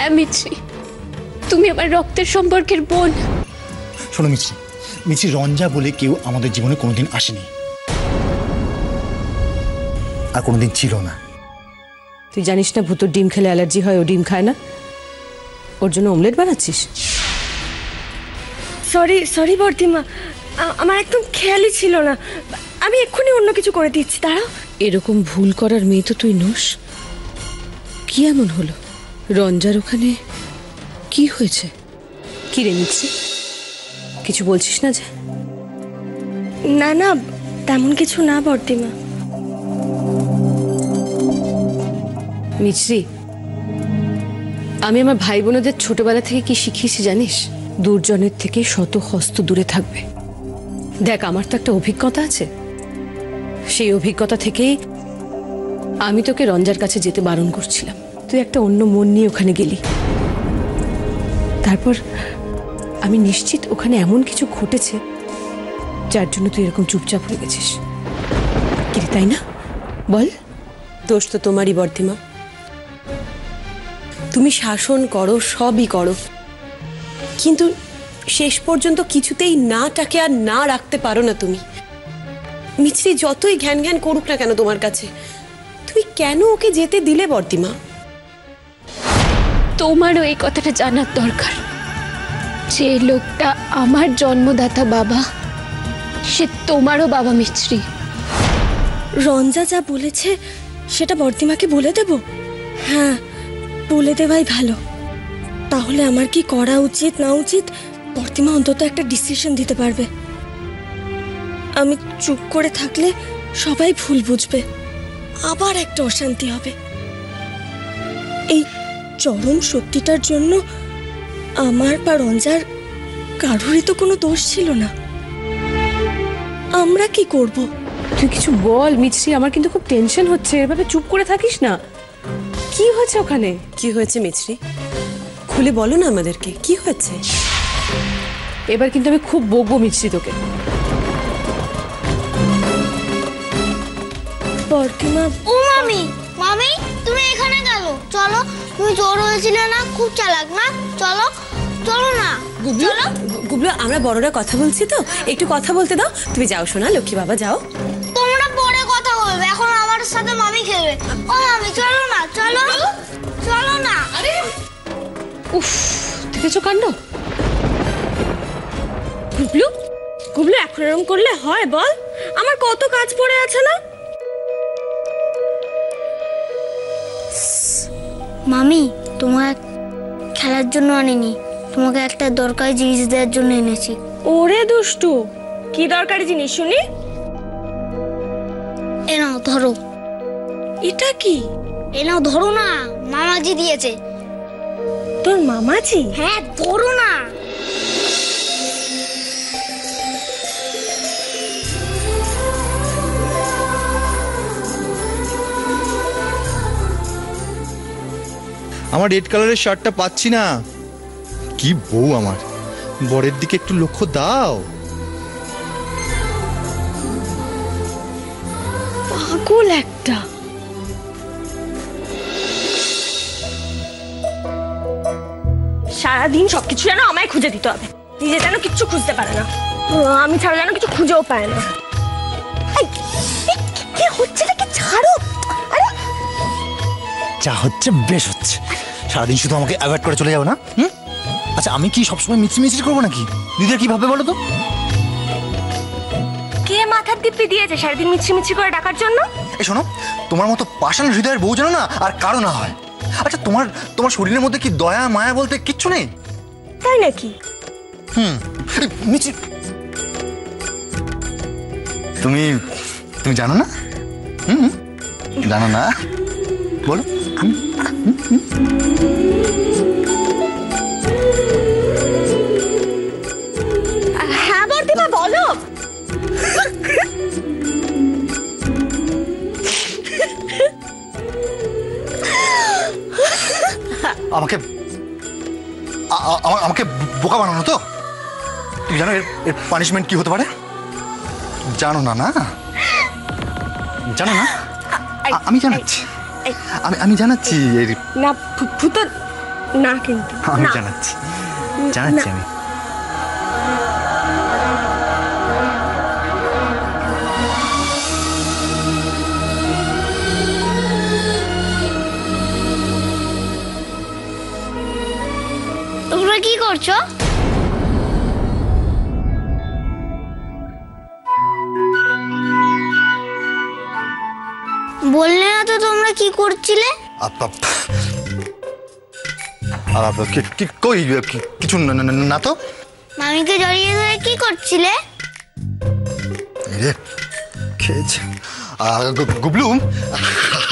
হ্যাঁ মিছরি, তুমি আমার রক্তের সম্পর্কের বোন। শোনো মিছরি, মিছরি রঞ্জা বলে কেউ আমাদের জীবনে কোনোদিন আসেনি আর কোনোদিন ছিল না। তুই জানিস না ভূতর ডিম খেলে অ্যালার্জি হয়, ও ডিম খায় না, ওর জন্য অমলেট বানাচ্ছিস? সরি সরি বর্দিমা, আমার একদম খেয়ালই ছিল না, আমি এক্ষুনি অন্য কিছু করে দিচ্ছি, দাঁড়াও। এরকম ভুল করার মেয়ে তো তুই নোস। কি এমন হলো? রঞ্জার ওখানে কি হয়েছে? কি রে মিছরি, কিছু বলছিস না যে? না না, তেমন কিছু না বর্দিমা। মিছরি, আমি আমার ভাই বোনেদের ছোটবেলা থেকে কি শিখিয়েছি জানিস? দুর্জনের থেকে শত হস্ত দূরে থাকবে। দেখ, আমার তো একটা অভিজ্ঞতা আছে, সেই অভিজ্ঞতা থেকেই আমি তোকে রঞ্জার কাছে যেতে বারণ করছিলাম। তুই একটা অন্য মন নিয়ে ওখানে গেলি, তারপর আমি নিশ্চিত ওখানে এমন কিছু ঘটেছে যার জন্য তুই এরকম চুপচাপ হয়ে গেছিস। কি তাই না? বল। দোষ তো তোমারই বর্ধিমা, তুমি শাসন করো, সবই করো, কিন্তু শেষ পর্যন্ত কিছুতেই নাটাকে আর না রাখতে পারো না তুমি। মিছরি যতই ঘ্যান ঘ্যান করুক না কেন তোমার কাছে, তুমি কেন ওকে যেতে দিলে বর্দিমা? তোমারও এই কথাটা জানার দরকার, যে লোকটা আমার জন্মদাতা বাবা, সে তোমারও বাবা মিছরি। রঞ্জা যা বলেছে সেটা বর্দিমাকে বলে দেব? হ্যাঁ, বলে দেওয়াই ভালো। তাহলে আমার কি করা উচিত না উচিত বর্দিমা অন্তত একটা ডিসিশন দিতে পারবে। আমি চুপ করে থাকলে সবাই ভুল বুঝবে, আবার একটা অশান্তি হবে। এই চরম সত্যিটার জন্য আমার বা রঞ্জার কারোরই তো কোনো দোষ ছিল না। আমরা কি করব? তুই কিছু বল মিছরি, আমার কিন্তু খুব টেনশন হচ্ছে। এভাবে চুপ করে থাকিস না। কি হয়েছে ওখানে? কি হয়েছে মিছরি, খুলে বলো না আমাদেরকে, কি হয়েছে? এবার কিন্তু আমি খুব বকবো মিছরি তোকে। বর্দিমা। ও মামি, মামি তুমি এখানে গেল? চলো, তুমি জ্বর হয়েছিল না, খুব চালাক না? চলো চলো না। গুবলু, গুবলু, আমরা বড়রা কথা বলছি তো, একটু কথা বলতে দাও। তুমি যাও শোনা, লক্ষ্মী বাবা যাও। তোমরা পরে কথা বলবে, এখন আমার সাথে মামি খেলবে। ও মামি চলো না, চলো চলো না। আরে উফ, দেখেছো কাণ্ড? গুবলু, গুবলু এখন এরকম করলে হয় বল? আমার কত কাজ পড়ে আছে না? মামি, তোমার খেলার জন্য আনিনি, তোমাকে একটা দরকারি জিনিস দেওয়ার জন্য এনেছি। ওরে দুষ্টু, কি দরকারি জিনিস শুনি? এ নাও ধরো। এটা কি? এ নাও ধরো না, মামাজি দিয়েছে। তোর মামাজি? হ্যাঁ ধরো না। আমার রেড কালারের শার্টটা পাচ্ছি না। কি বউ আমার, বরের দিকে একটু লক্ষ্য দাও। পাগল একটা। সারাদিন সবকিছু যেন আমায় খুঁজে দিতে হবে, নিজে যেন কিচ্ছু খুঁজতে পারে না, আমি ছাড়া যেন কিছু খুঁজেও পায় না। কি হচ্ছে নাকি? ছাড়ো। আরে যা হচ্ছে বেশ হচ্ছে, সারাদিন শুধু আমাকে অ্যাভয়েড করে চলে যাবো না? আচ্ছা, আমি কি সবসময় মিছরি মিছরি করবো নাকি? দিদিরা কি ভাবে বলো তো? কে মাথার দিব্যি দিয়েছে সারাদিন মিছি মিছি করে ডাকার জন্য? এই শোনো, তোমার মতো পাষাণ হৃদয়ের বউ যেন না আর কারো না হয়। আচ্ছা, তোমার শরীরের মধ্যে কি দয়া মায়া বলতে কিচ্ছু নেই? তাই নাকি? মিছি, তুমি জানো না? জানো না? বলো। হ্যাঁ বর্দিমা, বলো। আমাকে আমাকে বোকা বানানো তো? তুমি জানো এর পানিশমেন্ট কি হতে পারে? জানো না? না জানো না? আমি জানাচ্ছি, আমি জানাচ্ছি। না ভূত, না কিন্তু আমি না। জানাচ্ছি জানাচ্ছি আমি। তোমরা কি করছো? বললে না তো তোমরা কি করছিলে? কই কিছু না তো। মামিকে জড়িয়ে ধরে কি করছিলে? রে খেয়েছে গুবলু,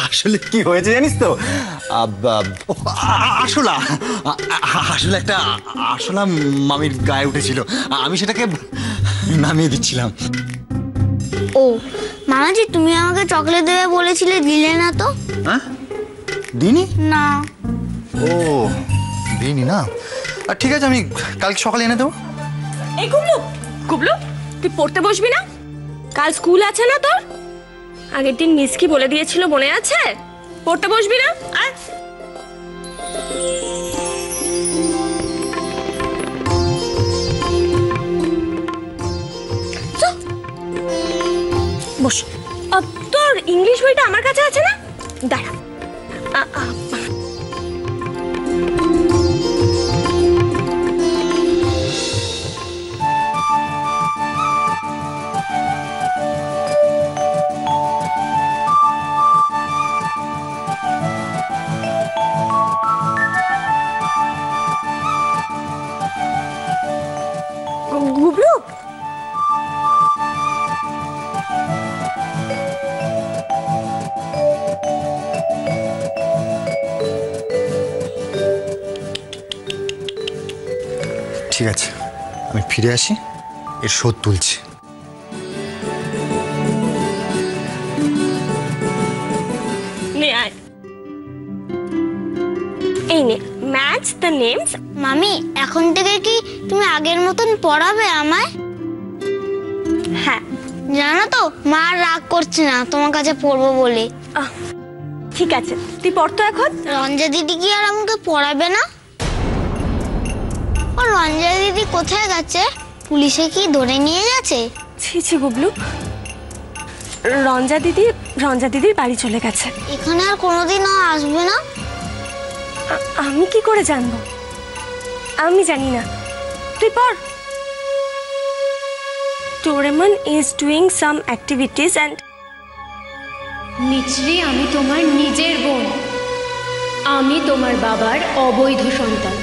আসলে কি হয়েছে জানিস তো? আসলে একটা আসলা মামির গায়ে উঠেছিল, আমি সেটাকে নামিয়ে দিচ্ছিলাম। ও মামাজি, তুমি আমাকে চকলেট দেবে বলেছিলে, দিলে না তো? হ্যাঁ দিনি না। ও দিনি না, আর ঠিক আছে আমি কালকে সকালে এনে দেবো। এই গুবলু, গুবলু তুই পড়তে বসবি না? কাল স্কুল আছে না তোর? আগের দিন মিস কি বলে দিয়েছিল মনে আছে? পড়তে বসবি না? আয়। বস। তোর ইংলিশ বইটা আমার কাছে আছে না? দাঁড়া। গুবলু, ঠিক আছে আমি ফিরে আসি, এর শোধ তুলছি। নে আয়। এই নে, ম্যাচ দ্য নেমস। মামি, এখন থেকে কি তুমি আগের মতন পড়াবে আমায়? হ্যাঁ। জানো তো মা আর রাগ করছে না তোমার কাছে পড়বো বলে। ঠিক আছে, তুই পড় তো এখন। রঞ্জা দিদি কি আর আমাকে পড়াবে না? ও রঞ্জা দিদি কোথায় গেছে? পুলিশে কি ধরে নিয়ে গেছে? ছি ছি গুবলু, রঞ্জা দিদির বাড়ি চলে গেছে। এখানে আর কোনোদিনও আসবে না? আমি কি করে জানবো? আমি জানি না, তুই পড়। Doraemon is doing some activities and মিছরি, আমি তোমার নিজের বোন, আমি তোমার বাবার অবৈধ সন্তান।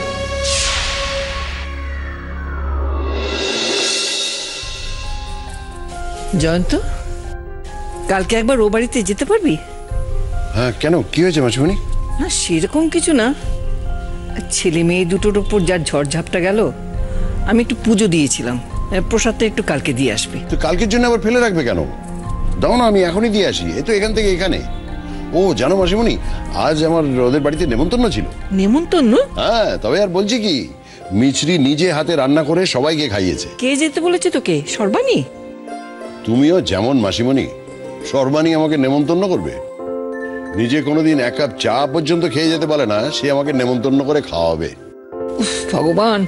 জয়ন্ত, কালকে একবার ও বাড়িতে যেতে পারবি? হ্যাঁ, কেন কি হয়েছে মাসিমণি? না সেরকম কিছু না, ছেলে মেয়ে দুটোর ওপর যার ঝড়ঝাপটা গেল, আমি একটু পুজো দিয়েছিলাম, প্রসাদটা একটু কালকে দিয়ে আসবি। তো কালকের জন্য আবার ফেলে রাখবে কেন? দাও না, আমি এখনই দিয়ে আসি। এই তো এখান থেকে এখানে। ও জানো মাসিমণি, আজ আমার ওদের বাড়িতে নেমন্তন্ন ছিল। নেমন্তন্ন? হ্যাঁ, তবে আর বলছি কি, মিছরি নিজে হাতে রান্না করে সবাইকে খাইয়েছে। কে যেতে বলেছে তোকে? সর্বাণী? তুমিও যেমন মাসিমণি, সর্বাণী আমাকে নেমন্তন্ন করবে? নিজে কোনোদিন এক কাপ চা পর্যন্ত খেয়ে যেতে পারে না, সে আমাকে নেমন্তন্ন করে খাওয়াবে। ভগবান,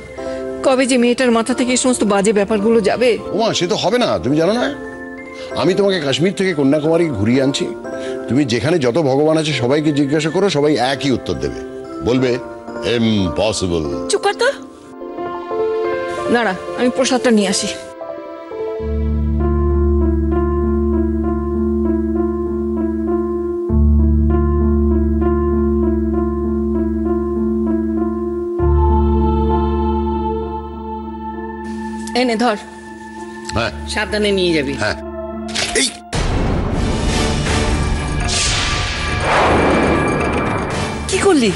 কবে যে মেয়েটার মাথা থেকে এই সমস্ত বাজে ব্যাপারগুলো যাবে। ওমা, সে তো হবে না, তুমি জানো না? আমি তোমাকে কাশ্মীর থেকে কন্যাকুমারী ঘুরিয়ে আনছি। তুমি যেখানে যত ভগবান আছে সবাইকে জিজ্ঞাসা করো, সবাই একই উত্তর দেবে, বলবে ইম্পসিবল। চুপ কর তো। দাঁড়া, আমি প্রসাদটা নিয়ে আসি। এনে ধর। হ্যাঁ সাবধানে নিয়ে যাবি। হ্যাঁ। এই কি করলি?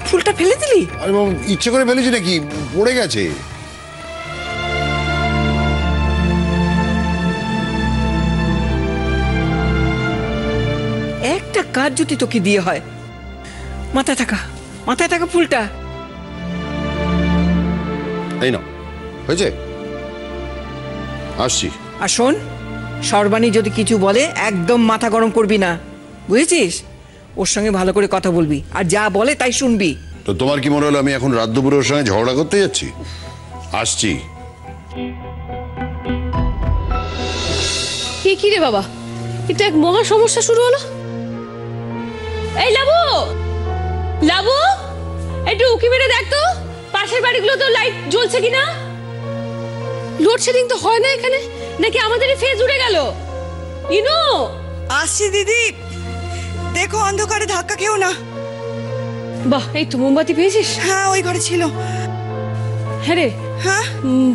ফুলটা ফেলে দিলি? আরে বাবা, ইচ্ছে করে ফেলেছি নাকি? পড়ে গেছে। একটা কাজ যদি তোকে দিয়ে হয়, মাথায় থাকা ফুলটা। এই নাও, হয়েছে? আসছি। আর শোন, সর্বাণী যদি কিছু বলে একদম মাথা গরম করবি না, বুঝেছিস? ওর সঙ্গে ভালো করে কথা বলবি, আর যা বলে তাই শুনবি। তো তোমার কি মনে হলো আমি এখন রাত দুপুরে ওর সঙ্গে ঝগড়া করতে যাচ্ছি? আসছি। কি রে বাবা, এটা এক মহা সমস্যা শুরু হলো। এই লাবু, লাবু, একটু উকি মেরে দেখ তো পাশের বাড়িগুলো তো লাইট জ্বলছে কিনা। লোডশেডিং তো হয় না এখানে, নাকি আমাদেরই ফেজ উড়ে গেল? ইনু, আসছি দিদি, দেখো অন্ধকারে ধাক্কা খেও না। বাহ, এই তো মোমবাতি পেয়েছিস? হ্যাঁ, ওই ঘরে ছিল। হ্যাঁ রে, হ্যাঁ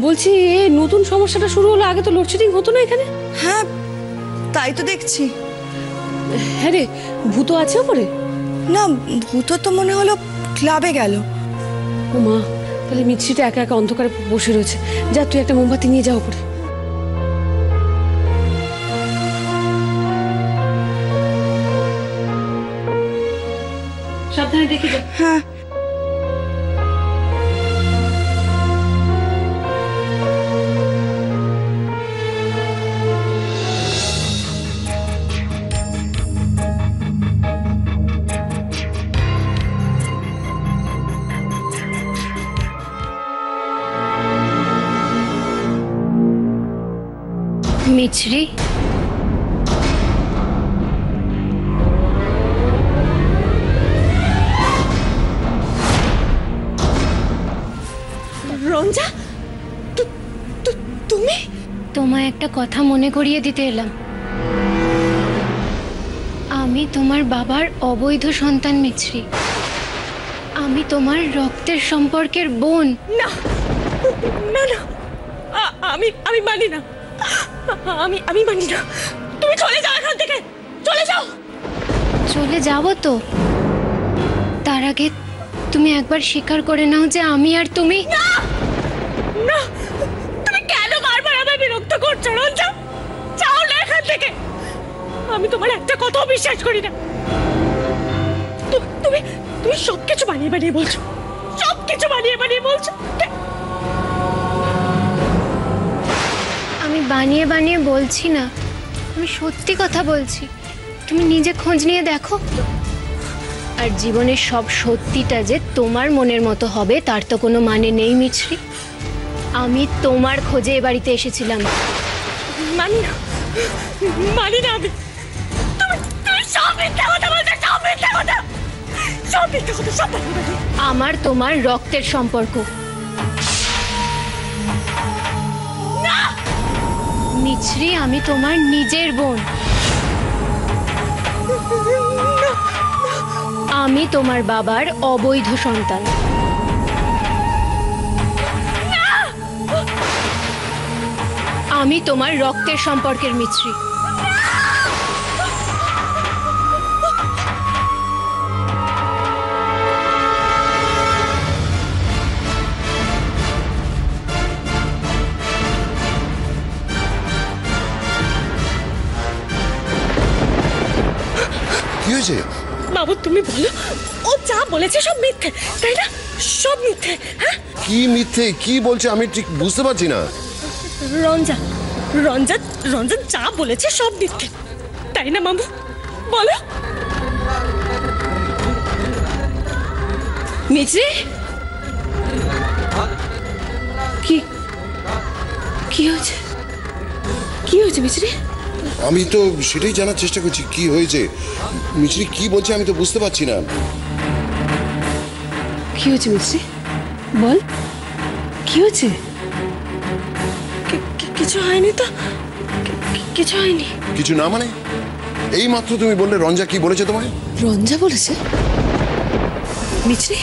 বলছি এই নতুন সমস্যাটা শুরু হলো, আগে তো লোডশেডিং হতো না এখানে। হ্যাঁ, তাই তো দেখছি। হ্যাঁ রে, ভূত আছে ওপরে? না, ভূত তো মনে হলো ক্লাবে গেল। ও মা, তাহলে মিছরিটা একা একা অন্ধকারে বসে রয়েছে। যা, তুই একটা মোমবাতি নিয়ে যা ওপরে। সাবধানে দেখে যা। হ্যাঁ, মিছরি, রঞ্জা, তুমি? তোমায় একটা কথা মনে করিয়ে দিতে এলাম। আমি তোমার বাবার অবৈধ সন্তান মিছরি। আমি তোমার রক্তের সম্পর্কের বোন। না না না, আমি মানি না। আমি মানি না। তুমি চলে যাও এখান থেকে, চলে যাও। চলে যাব তো, তার আগে তুমি একবার স্বীকার করে নাও যে আমি আর তুমি। না না, তুমি কেন বারবার আমায় বিরক্ত করছো রঞ্জা? যাও না এখান থেকে। আমি তোমার একটা কথাও বিশ্বাস করি না। তুমি তুমি সবকিছু বানিয়ে বানিয়ে বলছো, সবকিছু বানিয়ে বানিয়ে বলছো। আমি বানিয়ে বানিয়ে বলছি না, আমি সত্যি কথা বলছি। তুমি নিজে খোঁজ নিয়ে দেখো। আর জীবনের সব সত্যিটা যে তোমার মনের মতো হবে তার তো কোনো মানে নেই মিছরি। আমি তোমার খোঁজে এ বাড়িতে এসেছিলাম। মানি না, মানি না আমি। তুমি সব মিথ্যা কথা বলছো, সব মিথ্যা কথা, সব মিথ্যা কথা, সব বানিয়ে বানিয়ে। আমার তোমার রক্তের সম্পর্ক। মিছরি, আমি তোমার নিজের বোন। আমি তোমার বাবার অবৈধ সন্তান। আমি তোমার রক্তের সম্পর্কের মিছরি। কি হয়েছে? বাবু তুমি বলো, ও যা বলেছে সব মিথ্যে, তাই না? সব মিথ্যে। হ্যাঁ, কি মিথ্যে, কি বলছে আমি ঠিক বুঝতে পারছি না। রঞ্জা রঞ্জা রঞ্জা যা বলেছে সব মিথ্যে, তাই না মামু? বলো। মিছরি, কি কি হয়েছে? কি হয়েছে মিছরি? আমি তো সেটাই জানার চেষ্টা করছি কি হয়েছে। মিছরি কি বলছে আমি তো বুঝতে পারছি না। কি হয়েছে মিছরি? বল, কি হয়েছে? কিছু হয়নি তো, কিছু হয়নি। কিছু না মানে? এই মাত্র তুমি বললে রঞ্জা কি বলেছে তোমায়? রঞ্জা বলেছে? মিছরি,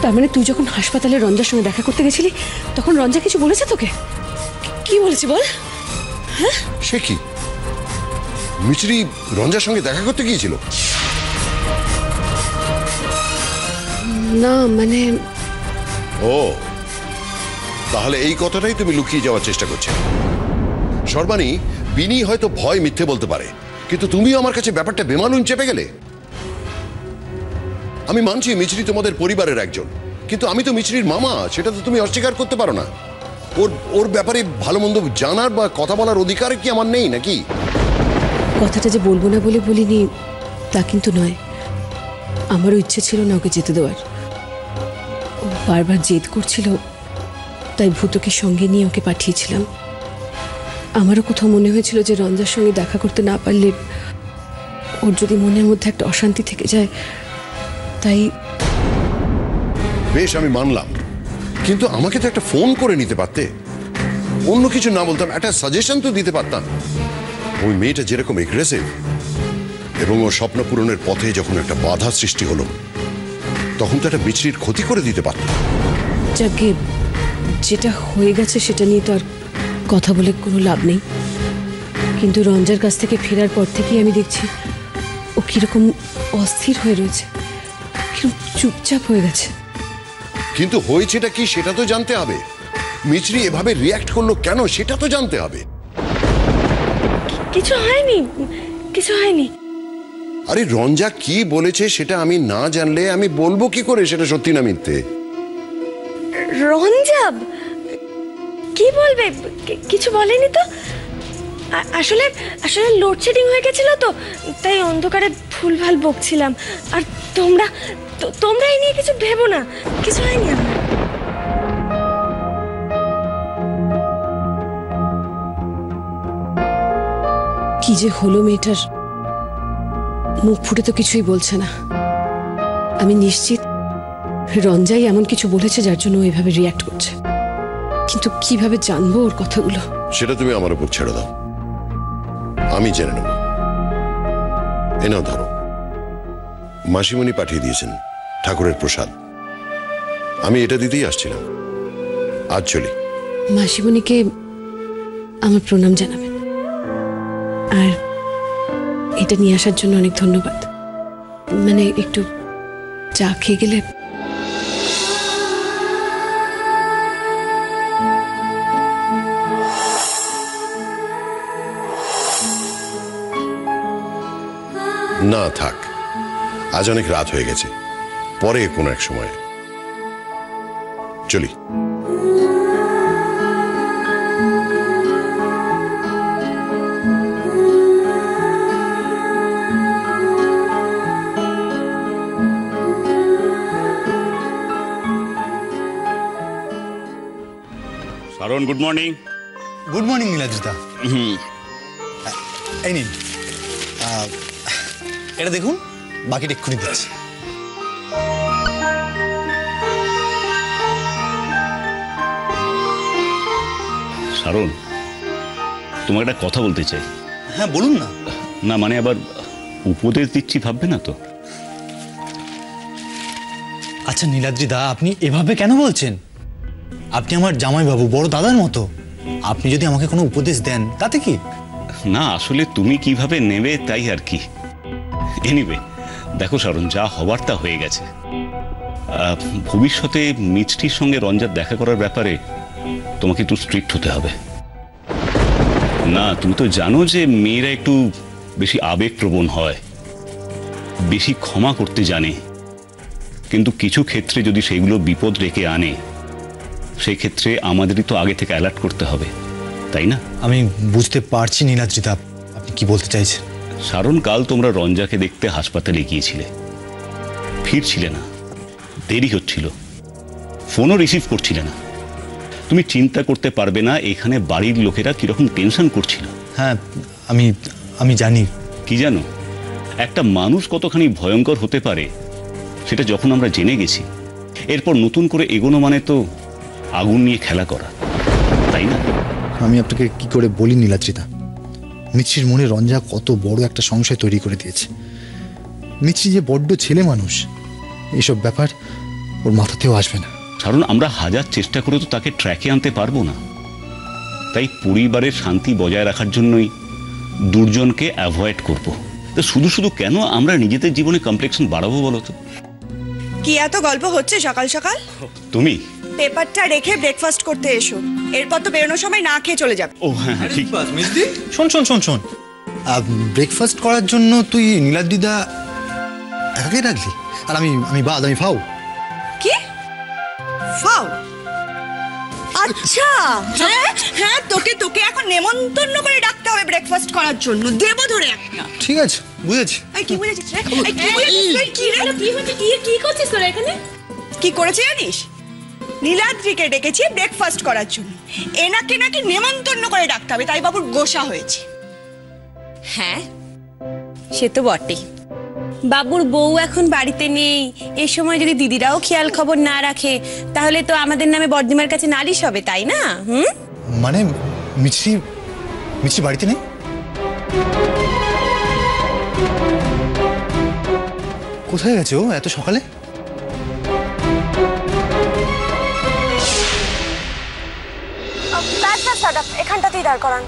তার মানে তুই যখন হাসপাতালে রঞ্জার সঙ্গে দেখা করতে গেছিলি তখন রঞ্জা কিছু বলেছে তোকে? কি বলেছে বল? হ্যাঁ, সে কি? মিছরি রঞ্জার সঙ্গে দেখা করতে গিয়েছিল? না মানে, ও, তাহলে এই কথাটাই তুমি লুকিয়ে যাওয়ার চেষ্টা করছো। সর্বাণী, বিনি হয়তো ভয় মিথ্যে বলতে পারে, কিন্তু তুমিও আমার কাছে ব্যাপারটা বেমালুন চেপে গেলে। আমি মানছি মিছরি তোমাদের পরিবারের একজন, কিন্তু আমি তো মিছরির মামা, সেটা তো তুমি অস্বীকার করতে পারো না। ওর ব্যাপারে ভালো মন্দ জানার বা কথা বলার অধিকার কি আমার নেই নাকি? কথাটা যে বলবো না বলে বলিনি তা কিন্তু নয়। আমারও ইচ্ছে ছিল না ওকে যেতে দেওয়ার। ও বারবার জেদ করছিল, তাই ভূতকে সঙ্গে নিয়ে ওকে পাঠিয়েছিলাম। আমারও কোথাও মনে হয়েছিল যে রঞ্জার সঙ্গে দেখা করতে না পারলে ওর যদি মনের মধ্যে একটা অশান্তি থেকে যায়, তাই। বেশ, আমি মানলাম, কিন্তু আমাকে তো একটা ফোন করে নিতে পারতে। অন্য কিছু না বলতাম, একটা সাজেশন তো দিতে পারতাম। ওই মেয়েটা যেরকম এগ্রেসিভ, এবং ওর স্বপ্ন পূরণের পথে যখন একটা বাধা সৃষ্টি হলো, তখন তো একটা মিছরির ক্ষতি করে দিতে পারতাম। যাকে যেটা হয়ে গেছে সেটা নিয়ে তো আর কথা বলে কোনো লাভ নেই। কিন্তু রঞ্জার কাছ থেকে ফেরার পর থেকেই আমি দেখছি ও কিরকম অস্থির হয়ে রয়েছে, কিরকম চুপচাপ হয়ে গেছে। কিন্তু হয়েছেটা কি সেটা তো জানতে হবে। মিছরি এভাবে রিয়াক্ট করলো কেন সেটা তো জানতে হবে। কিছু হয়নি, কিছু হয়নি। আরে রঞ্জা কি বলেছে সেটা আমি না জানলে আমি বলবো কি করে সেটা সত্যি না মিথ্যে? রঞ্জাব কি বলবে? কিছু বলেনি তো। আসলে আসলে লোডশেডিং হয়ে গেছিল তো, তাই অন্ধকারে ভুলভাল বকছিলাম। আর তোমরা এই নিয়ে কিছু ভেবো না, কিছু হয়নি আমার। কি যে হলো মেয়েটার, মুখ ফুটে তো কিছুই বলছে না। আমি নিশ্চিত রঞ্জাই এমন কিছু বলেছে যার জন্য ও এভাবে রিয়াক্ট করছে। কিন্তু কিভাবে জানবো ওর কথাগুলো? সেটা তুমি আমার উপর ছেড়ে দাও, আমি জেনে নেব। এ নাও ধরো, মাসিমণি পাঠিয়ে দিয়েছেন ঠাকুরের প্রসাদ। আমি এটা দিতেই আসছিলাম। আজ চলি। মাসিমণিকে আমার প্রণাম জানাবেন, আর এটা নিয়ে আসার জন্য অনেক ধন্যবাদ। মানে একটু চা খেয়ে গেলে। না থাক, আজ অনেক রাত হয়ে গেছে, পরে কোনো এক সময় চলি। Sharan, good morning. Good morning Niladrita. এই নিন, এটা দেখুন, বাকিটা এক্ষুনি দিচ্ছি। শারণ, তোমাকে একটা কথা বলতে চাই। হ্যাঁ বলুন না। না মানে আবার উপদেশ দিচ্ছি ভাববে না তো? আচ্ছা নীলাদ্রিদা, আপনি এভাবে কেন বলছেন? আপনি আমার জামাইবাবু, বড় দাদার মতো। আপনি যদি আমাকে কোনো উপদেশ দেন তাতে কি? না আসলে তুমি কিভাবে নেবে তাই আর কি। এনিওয়ে দেখো শারণ, যা হবার তা হয়ে গেছে। ভবিষ্যতে মিষ্টির সঙ্গে রঞ্জার দেখা করার ব্যাপারে তোমাকে একটু স্ট্রিক্ট হতে হবে। না তুমি তো জানো যে মেয়েরা একটু বেশি আবেগপ্রবণ হয়, বেশি ক্ষমা করতে জানে, কিন্তু কিছু ক্ষেত্রে যদি সেগুলো বিপদ ডেকে আনে সেই ক্ষেত্রে আমাদেরই তো আগে থেকে অ্যালার্ট করতে হবে, তাই না? আমি বুঝতে পারছি নীলাদ্রিদা, আপনি কি বলতে চাইছেন। শারণ, কাল তোমরা রঞ্জাকে দেখতে হাসপাতালে গিয়েছিলে, ফিরছিলে না, দেরি হচ্ছিল, ফোনও রিসিভ করছিলে না। তুমি চিন্তা করতে পারবে না এখানে বাড়ির লোকেরা কিরকম টেনশন করছিল। হ্যাঁ আমি জানি। কি জানো, একটা মানুষ কতখানি ভয়ঙ্কর হতে পারে সেটা যখন আমরা জেনে গেছি, এরপর নতুন করে এগোনো মানে তো আগুন নিয়ে খেলা করা, তাই না? আমি আপনাকে কি করে বলি নীলাদ্রিদা, মিছরির মনে রঞ্জা কত বড় একটা সংশয় তৈরি করে দিয়েছে। মিছরি যে বড্ড ছেলে মানুষ, এসব ব্যাপার ওর মাথাতেও আসবে না। কারণ আমরা হাজার চেষ্টা করে তো তাকে ট্র্যাকে আনতে পারবো না। তাই পরিবারের শান্তি বজায় রাখার জন্যই দুর্জনকে অ্যাভয়েড করব। তো শুধু শুধু কেন আমরা নিজেদের জীবনে কমপ্লেক্সন বাড়াবো বলো তো? কি এত গল্প হচ্ছে সকাল সকাল? তুমি পেপারটা রেখে ব্রেকফাস্ট করতে এসো, এরপর তো বেরোনোর সময় না খেয়ে চলে যাবে। ও হ্যাঁ ঠিক। শোন, ব্রেকফাস্ট করার জন্য তুই নীলাদ্রিদা একাকে রাখলি, আর আমি ফাও। কি ফাও? আচ্ছা হ্যাঁ হ্যাঁ, তোকে তোকে এখন নেমন্তন্ন করে ডাকতে হবে ব্রেকফাস্ট করার জন্য, দেবো ধরে একটা। ঠিক আছে, বুঝেছি। এই কি বলেছিস রে? এই কি বলেছিস রে? কি রে? কি হচ্ছে? কি করছিস তোরা এখানে? কি করেছে জানিস? নীলাদ্রিকে ডেকেছি ব্রেকফাস্ট করার জন্য, এনাকে নাকি নেমন্তন্ন করে ডাকতে হবে, তাই বাবুর গোসা হয়েছে। হ্যাঁ, সে তো বটেই। বাবুর বউ এখন বাড়িতে নেই, এই সময় যদি দিদিরাও খেয়াল খবর না রাখে তাহলে তো আমাদের নামে বর্দিমার কাছে নালিশ হবে, তাই না? মানে মিছরি মিছরি বাড়িতে নেই? কোথায় গেছে ও এত সকালে? এখানটাতেই দাঁড় করান।